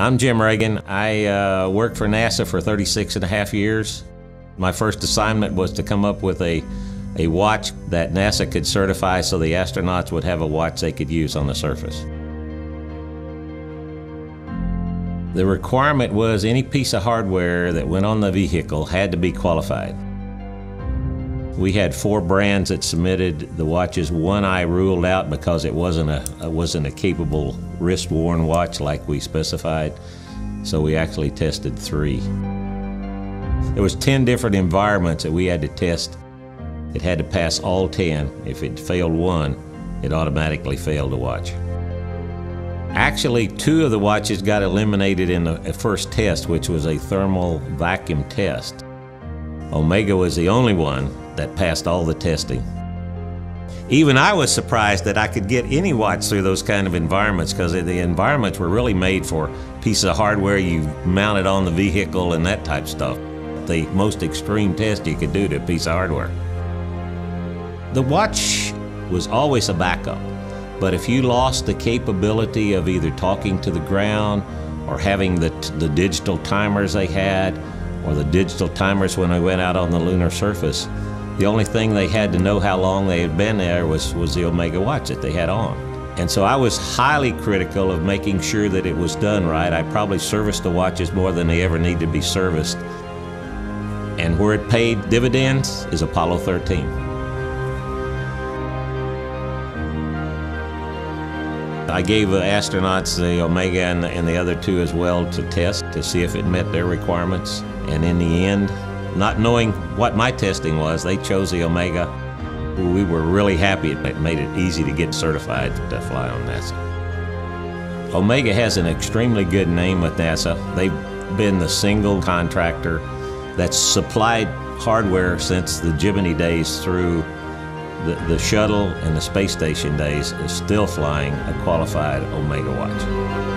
I'm Jim Reagan. I worked for NASA for 36 and a half years. My first assignment was to come up with a watch that NASA could certify so the astronauts would have a watch they could use on the surface. The requirement was any piece of hardware that went on the vehicle had to be qualified. We had 4 brands that submitted the watches. One I ruled out because it wasn't a capable wrist-worn watch like we specified, so we actually tested 3. There was 10 different environments that we had to test. It had to pass all 10. If it failed one, it automatically failed the watch. Actually, 2 of the watches got eliminated in the first test, which was a thermal vacuum test. Omega was the only one that passed all the testing. Even I was surprised that I could get any watch through those kind of environments, because the environments were really made for pieces of hardware you mounted on the vehicle and that type of stuff. The most extreme test you could do to a piece of hardware. The watch was always a backup, but if you lost the capability of either talking to the ground or having the digital timers they had, or the digital timers when they went out on the lunar surface, the only thing they had to know how long they had been there was the Omega watch that they had on. And so I was highly critical of making sure that it was done right. I probably serviced the watches more than they ever needed to be serviced. And where it paid dividends is Apollo 13. I gave the astronauts the Omega and the other 2 as well to test to see if it met their requirements. And in the end, not knowing what my testing was, they chose the Omega. We were really happy. It made it easy to get certified to fly on NASA. Omega has an extremely good name with NASA. They've been the single contractor that's supplied hardware since the Gemini days through the shuttle and the space station days, is still flying a qualified Omega watch.